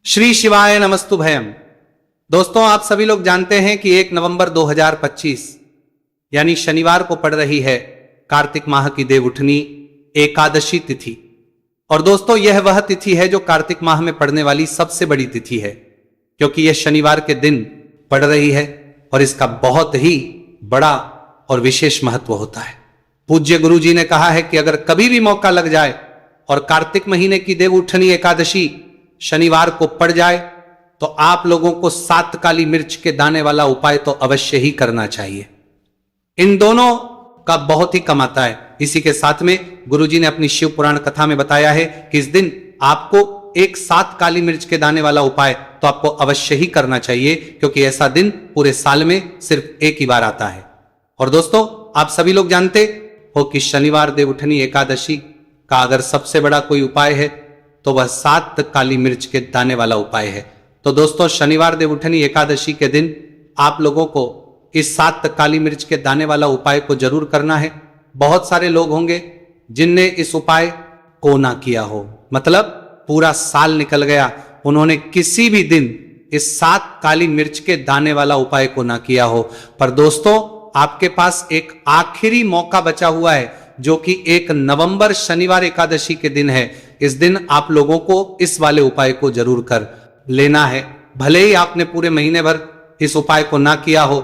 श्री शिवाय नमस्तु भयम। दोस्तों, आप सभी लोग जानते हैं कि 1 नवंबर 2025 यानी शनिवार को पड़ रही है कार्तिक माह की देवउठनी एकादशी तिथि। और दोस्तों, यह वह तिथि है जो कार्तिक माह में पड़ने वाली सबसे बड़ी तिथि है, क्योंकि यह शनिवार के दिन पड़ रही है और इसका बहुत ही बड़ा और विशेष महत्व होता है। पूज्य गुरु जी ने कहा है कि अगर कभी भी मौका लग जाए और कार्तिक महीने की देवउठनी एकादशी शनिवार को पड़ जाए तो आप लोगों को 7 काली मिर्च के दाने वाला उपाय तो अवश्य ही करना चाहिए। इन दोनों का बहुत ही कम आता है। इसी के साथ में गुरुजी ने अपनी शिव पुराण कथा में बताया है कि इस दिन आपको एक 7 काली मिर्च के दाने वाला उपाय तो आपको अवश्य ही करना चाहिए, क्योंकि ऐसा दिन पूरे साल में सिर्फ एक ही बार आता है। और दोस्तों, आप सभी लोग जानते हो कि शनिवार देवउठनी एकादशी का अगर सबसे बड़ा कोई उपाय है तो वह 7 काली मिर्च के दाने वाला उपाय है। तो दोस्तों, शनिवार देवउठनी एकादशी के दिन आप लोगों को इस 7 काली मिर्च के दाने वाला उपाय को जरूर करना है। बहुत सारे लोग होंगे जिनने इस उपाय को ना किया हो, मतलब पूरा साल निकल गया, उन्होंने किसी भी दिन इस 7 काली मिर्च के दाने वाला उपाय को ना किया हो। पर दोस्तों, आपके पास एक आखिरी मौका बचा हुआ है, जो कि 1 नवंबर शनिवार एकादशी के दिन है। इस दिन आप लोगों को इस वाले उपाय को जरूर कर लेना है। भले ही आपने पूरे महीने भर इस उपाय को ना किया हो,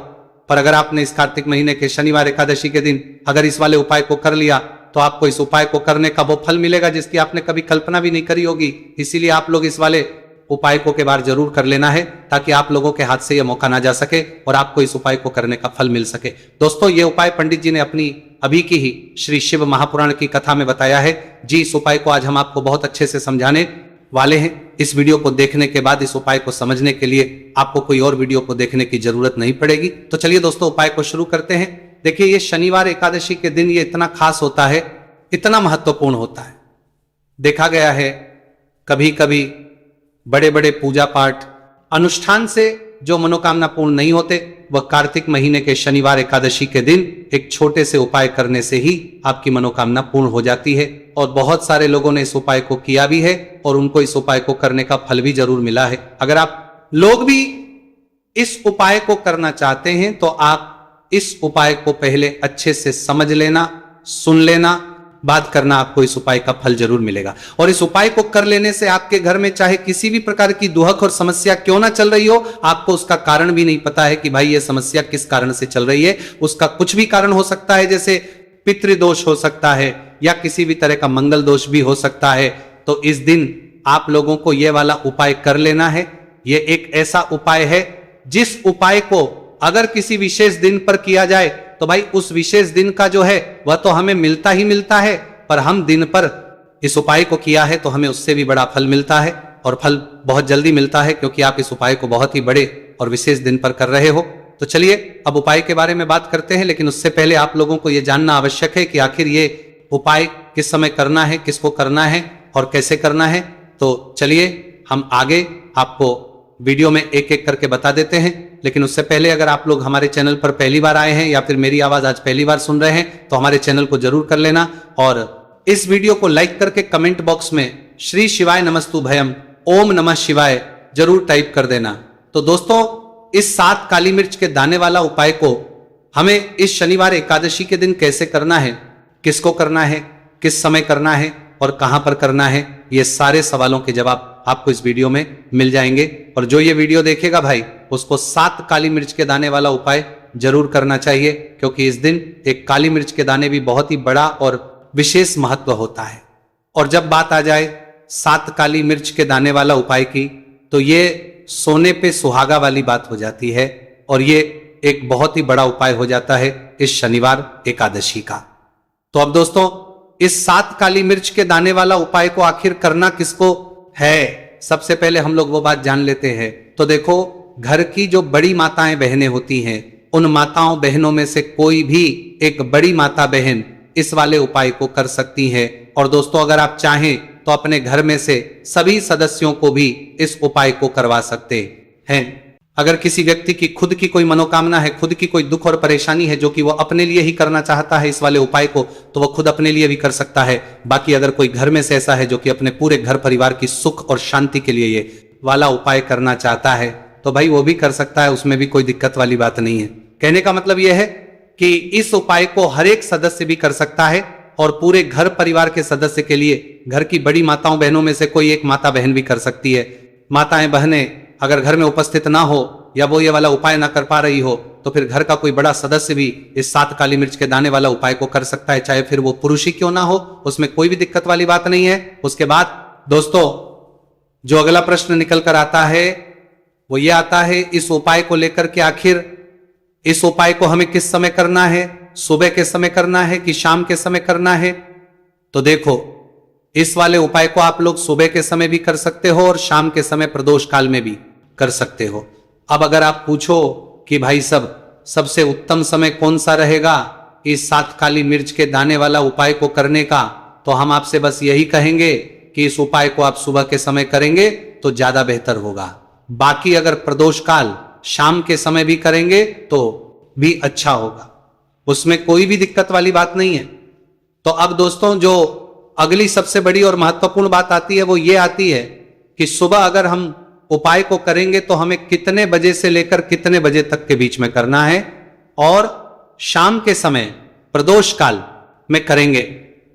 पर अगर आपने इस कार्तिक महीने के शनिवार एकादशी के दिन अगर इस वाले उपाय को कर लिया तो आपको इस उपाय को करने का वो फल मिलेगा जिसकी आपने कभी कल्पना भी नहीं करी होगी। इसीलिए आप लोग इस वाले उपाय को के बार जरूर कर लेना है, ताकि आप लोगों के हाथ से यह मौका ना जा सके और आपको इस उपाय को करने का फल मिल सके। दोस्तों, ये उपाय पंडित जी ने अपनी अभी की ही श्री शिव महापुराण की कथा में बताया है जी। इस उपाय को आज हम आपको बहुत अच्छे से समझाने वाले हैं। इस वीडियो को देखने के बाद इस उपाय को समझने के लिए आपको कोई और वीडियो को देखने की जरूरत नहीं पड़ेगी। तो चलिए दोस्तों, उपाय को शुरू करते हैं। देखिए, ये शनिवार एकादशी के दिन ये इतना खास होता है, इतना महत्वपूर्ण होता है। देखा गया है कभी कभी बड़े बड़े पूजा पाठ अनुष्ठान से जो मनोकामना पूर्ण नहीं होते, वह कार्तिक महीने के शनिवार एकादशी के दिन एक छोटे से उपाय करने से ही आपकी मनोकामना पूर्ण हो जाती है। और बहुत सारे लोगों ने इस उपाय को किया भी है और उनको इस उपाय को करने का फल भी जरूर मिला है। अगर आप लोग भी इस उपाय को करना चाहते हैं तो आप इस उपाय को पहले अच्छे से समझ लेना, सुन लेना, बात करना, आपको इस उपाय का फल जरूर मिलेगा। और इस उपाय को कर लेने से आपके घर में चाहे किसी भी प्रकार की दुहक और समस्या क्यों ना चल रही हो, आपको उसका कारण भी नहीं पता है कि भाई ये समस्या किस कारण से चल रही है। उसका कुछ भी कारण हो सकता है, जैसे पितृदोष हो सकता है या किसी भी तरह का मंगल दोष भी हो सकता है। तो इस दिन आप लोगों को यह वाला उपाय कर लेना है। यह एक ऐसा उपाय है जिस उपाय को अगर किसी विशेष दिन पर किया जाए तो भाई उस विशेष दिन का जो है वह तो हमें मिलता ही मिलता है, पर हम दिन पर इस उपाय को किया है तो हमें उससे भी बड़ा फल मिलता है, और फल बहुत जल्दी मिलता है, क्योंकि आप इस उपाय को बहुत ही बड़े और विशेष दिन पर कर रहे हो। तो चलिए अब उपाय के बारे में बात करते हैं, लेकिन उससे पहले आप लोगों को यह जानना आवश्यक है कि आखिर ये उपाय किस समय करना है, किसको करना है और कैसे करना है। तो चलिए हम आगे आपको वीडियो में एक एक करके बता देते हैं। लेकिन उससे पहले अगर आप लोग हमारे चैनल पर पहली बार आए हैं या फिर मेरी आवाज आज पहली बार सुन रहे हैं तो हमारे चैनल को जरूर कर लेना, और इस वीडियो को लाइक करके कमेंट बॉक्स में श्री शिवाय नमस्तु भयम ओम नमः शिवाय जरूर टाइप कर देना। तो दोस्तों, इस 7 काली मिर्च के दाने वाला उपाय को हमें इस शनिवार एकादशी के दिन कैसे करना है, किसको करना है, किस समय करना है और कहां पर करना है, ये सारे सवालों के जवाब आपको इस वीडियो में मिल जाएंगे। और जो ये वीडियो देखेगा भाई, उसको 7 काली मिर्च के दाने वाला उपाय जरूर करना चाहिए, क्योंकि इस दिन एक काली मिर्च के दाने भी बहुत ही बड़ा और विशेष महत्व होता है। और जब बात आ जाए 7 काली मिर्च के दाने वाला उपाय की, तो ये सोने पे सुहागा वाली बात हो जाती है, और ये एक बहुत ही बड़ा उपाय हो जाता है इस शनिवार एकादशी का। तो अब दोस्तों, इस 7 काली मिर्च के दाने वाला उपाय को आखिर करना किसको है, सबसे पहले हम लोग वो बात जान लेते हैं। तो देखो, घर की जो बड़ी माताएं बहनें होती हैं, उन माताओं बहनों में से कोई भी एक बड़ी माता बहन इस वाले उपाय को कर सकती है। और दोस्तों, अगर आप चाहें तो अपने घर में से सभी सदस्यों को भी इस उपाय को करवा सकते हैं। अगर किसी व्यक्ति की खुद की कोई मनोकामना है, खुद की कोई दुख और परेशानी है जो कि वह अपने लिए ही करना चाहता है इस वाले उपाय को, तो वह खुद अपने लिए भी कर सकता है। बाकी अगर कोई घर में से ऐसा है जो कि अपने पूरे घर परिवार की सुख और शांति के लिए ये वाला उपाय करना चाहता है तो भाई वो भी कर सकता है, उसमें भी कोई दिक्कत वाली बात नहीं है। कहने का मतलब यह है कि इस उपाय को हर एक सदस्य भी कर सकता है और पूरे घर परिवार के सदस्य के लिए, घर की बड़ी माताओं बहनों में से कोई एक माता बहन भी कर सकती है। माताएं बहनें अगर घर में उपस्थित ना हो या वो ये वाला उपाय ना कर पा रही हो तो फिर घर का कोई बड़ा सदस्य भी इस 7 काली मिर्च के दाने वाला उपाय को कर सकता है, चाहे फिर वो पुरुष ही क्यों ना हो, उसमें कोई भी दिक्कत वाली बात नहीं है। उसके बाद दोस्तों जो अगला प्रश्न निकल कर आता है वो ये आता है इस उपाय को लेकर के आखिर इस उपाय को हमें किस समय करना है, सुबह के समय करना है कि शाम के समय करना है। तो देखो इस वाले उपाय को आप लोग सुबह के समय भी कर सकते हो और शाम के समय प्रदोष काल में भी कर सकते हो। अब अगर आप पूछो कि भाई सबसे उत्तम समय कौन सा रहेगा इस 7 काली मिर्च के दाने वाला उपाय को करने का, तो हम आपसे बस यही कहेंगे कि इस उपाय को आप सुबह के समय करेंगे तो ज्यादा बेहतर होगा। बाकी अगर प्रदोष काल शाम के समय भी करेंगे तो भी अच्छा होगा, उसमें कोई भी दिक्कत वाली बात नहीं है। तो अब दोस्तों जो अगली सबसे बड़ी और महत्वपूर्ण बात आती है वो ये आती है कि सुबह अगर हम उपाय को करेंगे तो हमें कितने बजे से लेकर कितने बजे तक के बीच में करना है, और शाम के समय प्रदोष काल में करेंगे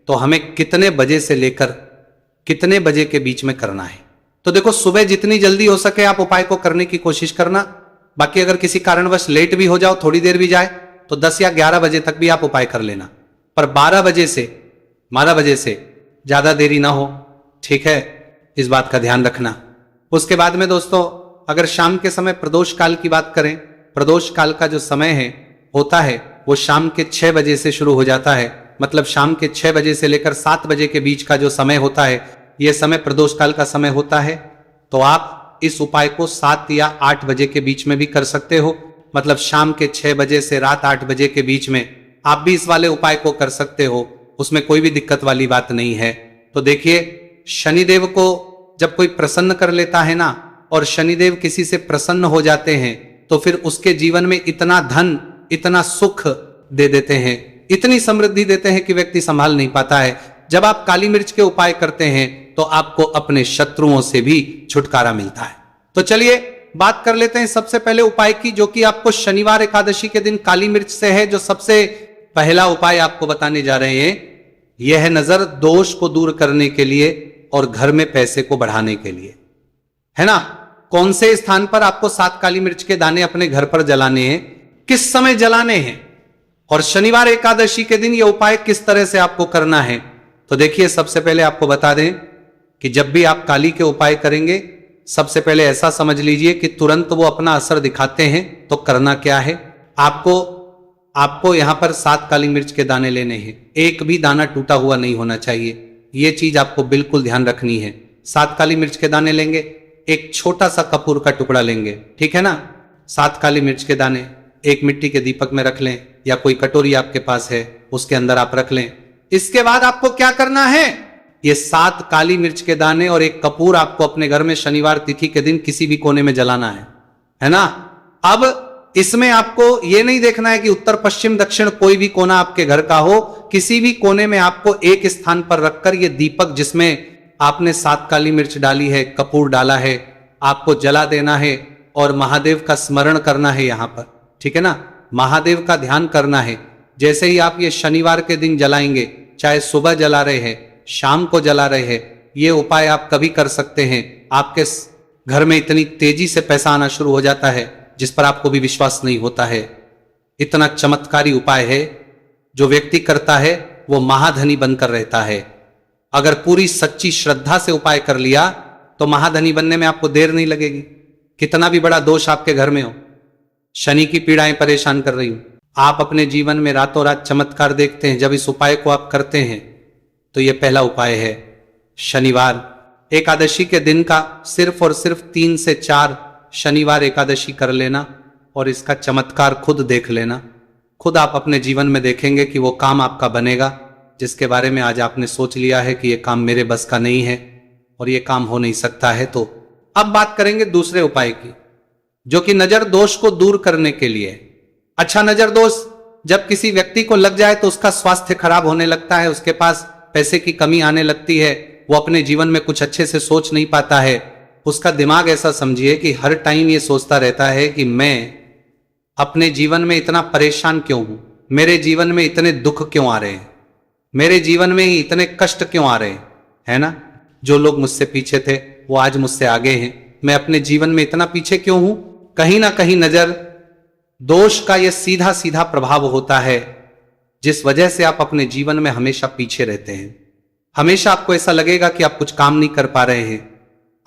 तो हमें कितने बजे से लेकर कितने बजे के बीच में करना है। तो देखो सुबह जितनी जल्दी हो सके आप उपाय को करने की कोशिश करना। बाकी अगर किसी कारणवश लेट भी हो जाओ, थोड़ी देर भी जाए, तो 10 या 11 बजे तक भी आप उपाय कर लेना, पर 12 बजे से ज्यादा देरी ना हो, ठीक है, इस बात का ध्यान रखना। उसके बाद में दोस्तों अगर शाम के समय प्रदोष काल की बात करें, प्रदोष काल का जो समय है होता है वो शाम के 6 बजे से शुरू हो जाता है। मतलब शाम के 6 बजे से लेकर 7 बजे के बीच का जो समय होता है यह समय प्रदोष काल का समय होता है। तो आप इस उपाय को 7 या 8 बजे के बीच में भी कर सकते हो। मतलब शाम के 6 बजे से रात 8 बजे के बीच में आप भी इस वाले उपाय को कर सकते हो, उसमें कोई भी दिक्कत वाली बात नहीं है। तो देखिए शनिदेव को जब कोई प्रसन्न कर लेता है ना, और शनिदेव किसी से प्रसन्न हो जाते हैं तो फिर उसके जीवन में इतना धन, इतना सुख दे देते हैं, इतनी समृद्धि देते हैं कि व्यक्ति संभाल नहीं पाता है। जब आप काली मिर्च के उपाय करते हैं तो आपको अपने शत्रुओं से भी छुटकारा मिलता है। तो चलिए बात कर लेते हैं सबसे पहले उपाय की, जो कि आपको शनिवार एकादशी के दिन काली मिर्च से है। जो सबसे पहला उपाय आपको बताने जा रहे हैं यह है नजर दोष को दूर करने के लिए और घर में पैसे को बढ़ाने के लिए, है ना। कौन से स्थान पर आपको 7 काली मिर्च के दाने अपने घर पर जलाने हैं, किस समय जलाने हैं, और शनिवार एकादशी के दिन यह उपाय किस तरह से आपको करना है। तो देखिए सबसे पहले आपको बता दें कि जब भी आप काली के उपाय करेंगे सबसे पहले ऐसा समझ लीजिए कि तुरंत वो अपना असर दिखाते हैं। तो करना क्या है, आपको यहां पर 7 काली मिर्च के दाने लेने हैं, एक भी दाना टूटा हुआ नहीं होना चाहिए, यह चीज आपको बिल्कुल ध्यान रखनी है। 7 काली मिर्च के दाने लेंगे, एक छोटा सा कपूर का टुकड़ा लेंगे, ठीक है ना। 7 काली मिर्च के दाने एक मिट्टी के दीपक में रख लें या कोई कटोरी आपके पास है उसके अंदर आप रख लें। इसके बाद आपको क्या करना है, ये 7 काली मिर्च के दाने और एक कपूर आपको अपने घर में शनिवार तिथि के दिन किसी भी कोने में जलाना है ना। अब इसमें आपको यह नहीं देखना है कि उत्तर पश्चिम दक्षिण कोई भी कोना आपके घर का हो, किसी भी कोने में आपको एक स्थान पर रखकर यह दीपक जिसमें आपने 7 काली मिर्च डाली है, कपूर डाला है, आपको जला देना है और महादेव का स्मरण करना है यहां पर, ठीक है ना। महादेव का ध्यान करना है। जैसे ही आप ये शनिवार के दिन जलाएंगे, चाहे सुबह जला रहे हैं, शाम को जला रहे हैं, ये उपाय आप कभी कर सकते हैं। आपके घर में इतनी तेजी से पैसा आना शुरू हो जाता है जिस पर आपको भी विश्वास नहीं होता है। इतना चमत्कारी उपाय है, जो व्यक्ति करता है वो महाधनी बनकर रहता है। अगर पूरी सच्ची श्रद्धा से उपाय कर लिया तो महाधनी बनने में आपको देर नहीं लगेगी। कितना भी बड़ा दोष आपके घर में हो, शनि की पीड़ाएं परेशान कर रही हो, आप अपने जीवन में रातों रात चमत्कार देखते हैं। जब इस उपाय को आप करते हैं तो यह पहला उपाय है। शनिवार एकादशी के दिन का सिर्फ और सिर्फ 3 से 4 शनिवार एकादशी कर लेना और इसका चमत्कार खुद देख लेना। खुद आप अपने जीवन में देखेंगे कि वो काम आपका बनेगा जिसके बारे में आज आपने सोच लिया है कि ये काम मेरे बस का नहीं है और ये काम हो नहीं सकता है। तो अब बात करेंगे दूसरे उपाय की, जो कि नजर दोष को दूर करने के लिए। अच्छा, नजर दोष जब किसी व्यक्ति को लग जाए तो उसका स्वास्थ्य खराब होने लगता है, उसके पास पैसे की कमी आने लगती है, वो अपने जीवन में कुछ अच्छे से सोच नहीं पाता है, उसका दिमाग ऐसा समझिए कि हर टाइम ये सोचता रहता है कि मैं अपने जीवन में इतना परेशान क्यों हूं, मेरे जीवन में इतने दुख क्यों आ रहे हैं, मेरे जीवन में ही इतने कष्ट क्यों आ रहे हैं, है ना। जो लोग मुझसे पीछे थे वो आज मुझसे आगे हैं, मैं अपने जीवन में इतना पीछे क्यों हूं। कहीं ना कहीं नजर दोष का यह सीधा सीधा प्रभाव होता है, जिस वजह से आप अपने जीवन में हमेशा पीछे रहते हैं। हमेशा आपको ऐसा लगेगा कि आप कुछ काम नहीं कर पा रहे हैं,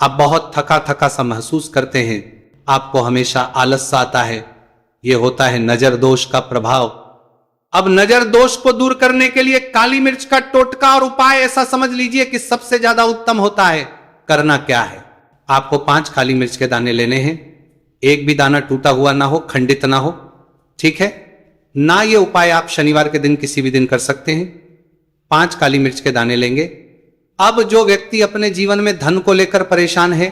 आप बहुत थका थका सा महसूस करते हैं, आपको हमेशा आलस सा आता है। यह होता है नजर दोष का प्रभाव। अब नजर दोष को दूर करने के लिए काली मिर्च का टोटका और उपाय ऐसा समझ लीजिए कि सबसे ज्यादा उत्तम होता है। करना क्या है, आपको 5 काली मिर्च के दाने लेने हैं, एक भी दाना टूटा हुआ ना हो, खंडित ना हो, ठीक है ना। ये उपाय आप शनिवार के दिन किसी भी दिन कर सकते हैं। 5 काली मिर्च के दाने लेंगे। अब जो व्यक्ति अपने जीवन में धन को लेकर परेशान है,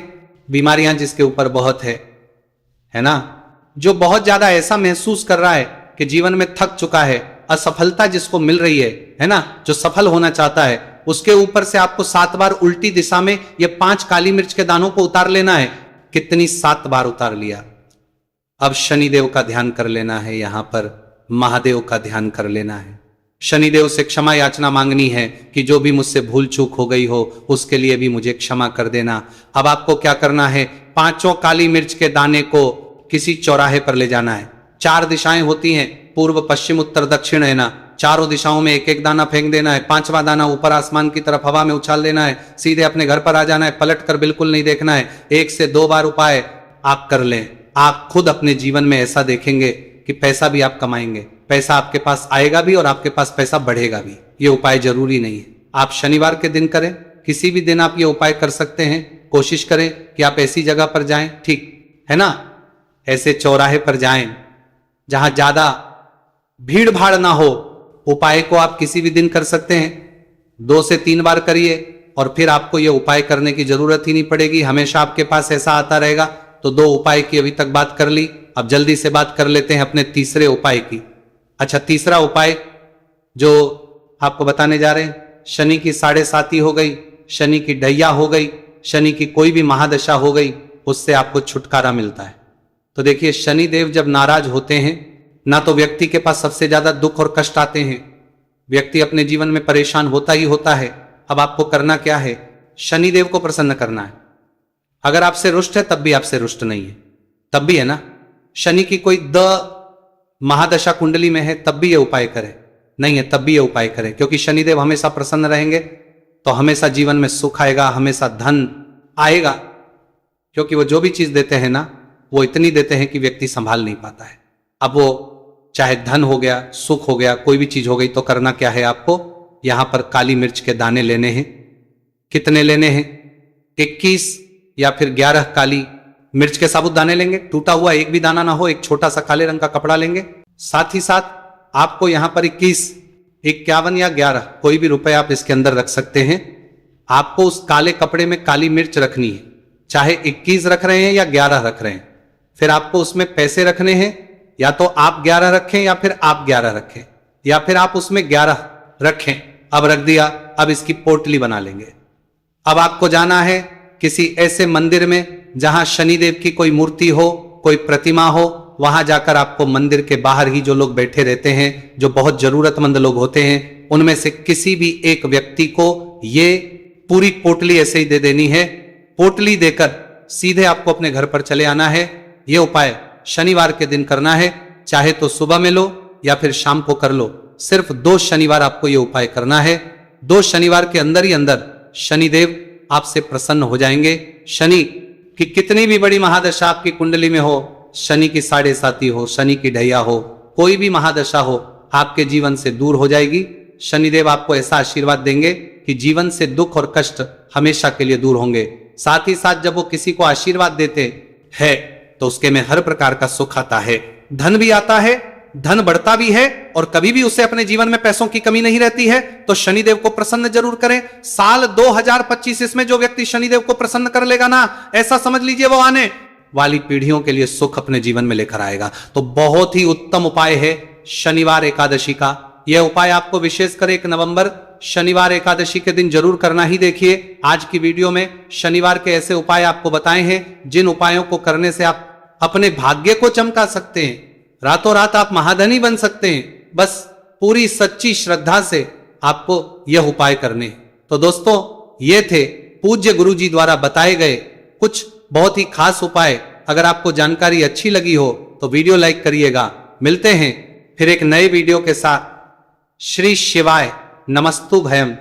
बीमारियां जिसके ऊपर बहुत है ना, जो बहुत ज्यादा ऐसा महसूस कर रहा है कि जीवन में थक चुका है, असफलता जिसको मिल रही है ना, जो सफल होना चाहता है, उसके ऊपर से आपको 7 बार उल्टी दिशा में ये 5 काली मिर्च के दानों को उतार लेना है। कितनी 7 बार उतार लिया। अब शनिदेव का ध्यान कर लेना है, यहां पर महादेव का ध्यान कर लेना है। शनिदेव से क्षमा याचना मांगनी है कि जो भी मुझसे भूल चूक हो गई हो उसके लिए भी मुझे क्षमा कर देना। अब आपको क्या करना है, 5 काली मिर्च के दाने को किसी चौराहे पर ले जाना है। 4 दिशाएं होती हैं, पूर्व पश्चिम उत्तर दक्षिण, है ना। चारों दिशाओं में एक एक दाना फेंक देना है। 5वां दाना ऊपर आसमान की तरफ हवा में उछाल देना है। सीधे अपने घर पर आ जाना है, पलट कर बिल्कुल नहीं देखना है। 1 से 2 बार उपाय आप कर लें, आप खुद अपने जीवन में ऐसा देखेंगे कि पैसा भी आप कमाएंगे, पैसा आपके पास आएगा भी और आपके पास पैसा बढ़ेगा भी। ये उपाय जरूरी नहीं है, आप शनिवार के दिन करें, किसी भी दिन आप ये उपाय कर सकते हैं। कोशिश करें कि आप ऐसी जगह पर जाएं, ठीक है ना, ऐसे चौराहे पर जाएं जहां ज्यादा भीड़ भाड़ ना हो। उपाय को आप किसी भी दिन कर सकते हैं, 2 से 3 बार करिए और फिर आपको यह उपाय करने की जरूरत ही नहीं पड़ेगी। हमेशा आपके पास ऐसा आता रहेगा। तो 2 उपाय की अभी तक बात कर ली, अब जल्दी से बात कर लेते हैं अपने तीसरे उपाय की। अच्छा, तीसरा उपाय जो आपको बताने जा रहे हैं, शनि की 7.5 हो गई, शनि की ढैया हो गई, शनि की कोई भी महादशा हो गई, उससे आपको छुटकारा मिलता है। तो देखिए, शनिदेव जब नाराज होते हैं ना, तो व्यक्ति के पास सबसे ज्यादा दुख और कष्ट आते हैं। व्यक्ति अपने जीवन में परेशान होता ही होता है। अब आपको करना क्या है, शनिदेव को प्रसन्न करना है। अगर आपसे रुष्ट है तब भी आपसे रुष्ट नहीं है, तब भी है ना। शनि की कोई महादशा कुंडली में है तब भी ये उपाय करें, नहीं है तब भी ये उपाय करें, क्योंकि शनिदेव हमेशा प्रसन्न रहेंगे तो हमेशा जीवन में सुख आएगा, हमेशा धन आएगा। क्योंकि वो जो भी चीज देते हैं ना, वो इतनी देते हैं कि व्यक्ति संभाल नहीं पाता है। अब वो चाहे धन हो गया, सुख हो गया, कोई भी चीज हो गई, तो करना क्या है, आपको यहां पर काली मिर्च के दाने लेने हैं। कितने लेने हैं, 21 या फिर 11 काली मिर्च के साबुत दाने लेंगे। टूटा हुआ एक भी दाना ना हो, एक छोटा सा काले रंग का कपड़ा लेंगे। साथ ही साथ आपको यहां पर 21, 51 या 11 कोई भी रुपए आप इसके अंदर रख सकते हैं। आपको उस काले कपड़े में काली मिर्च रखनी है, चाहे 21 रख रहे हैं या 11 रख रहे हैं। फिर आपको उसमें पैसे रखने हैं, या तो आप 11 रखें या फिर आप 11 रखें, या फिर आप उसमें 11 रखें। अब रख दिया, अब इसकी पोटली बना लेंगे। अब आपको जाना है किसी ऐसे मंदिर में जहां शनिदेव की कोई मूर्ति हो, कोई प्रतिमा हो। वहां जाकर आपको मंदिर के बाहर ही जो लोग बैठे रहते हैं, जो बहुत जरूरतमंद लोग होते हैं, उनमें से किसी भी एक व्यक्ति को ये पूरी पोटली ऐसे ही दे देनी है। पोटली देकर सीधे आपको अपने घर पर चले आना है। यह उपाय शनिवार के दिन करना है, चाहे तो सुबह में लो या फिर शाम को कर लो। सिर्फ 2 शनिवार आपको यह उपाय करना है। 2 शनिवार के अंदर ही अंदर शनिदेव आपसे प्रसन्न हो जाएंगे। शनि की कितनी भी बड़ी महादशा आपकी कुंडली में हो, शनि की 7.5 हो, शनि की ढैया हो, कोई भी महादशा हो, आपके जीवन से दूर हो जाएगी। शनिदेव आपको ऐसा आशीर्वाद देंगे कि जीवन से दुख और कष्ट हमेशा के लिए दूर होंगे। साथ ही साथ जब वो किसी को आशीर्वाद देते हैं तो उसके में हर प्रकार का सुख आता है, धन भी आता है, धन बढ़ता भी है, और कभी भी उसे अपने जीवन में पैसों की कमी नहीं रहती है। तो शनिदेव को प्रसन्न जरूर करें। साल 2025 इसमें जो व्यक्ति शनिदेव को प्रसन्न कर लेगा ना, ऐसा समझ लीजिए वो आने वाली पीढ़ियों के लिए सुख अपने जीवन में लेकर आएगा। तो बहुत ही उत्तम उपाय है शनिवार एकादशी का। यह उपाय आपको विशेषकर 1 नवंबर शनिवार एकादशी के दिन जरूर करना ही देखिए। आज की वीडियो में शनिवार के ऐसे उपाय आपको बताए हैं जिन उपायों को करने से आप अपने भाग्य को चमका सकते हैं, रातों रात आप महाधनी बन सकते हैं। बस पूरी सच्ची श्रद्धा से आपको यह उपाय करने। तो दोस्तों, ये थे पूज्य गुरुजी द्वारा बताए गए कुछ बहुत ही खास उपाय। अगर आपको जानकारी अच्छी लगी हो तो वीडियो लाइक करिएगा। मिलते हैं फिर एक नए वीडियो के साथ। श्री शिवाय नमस्तु भयम।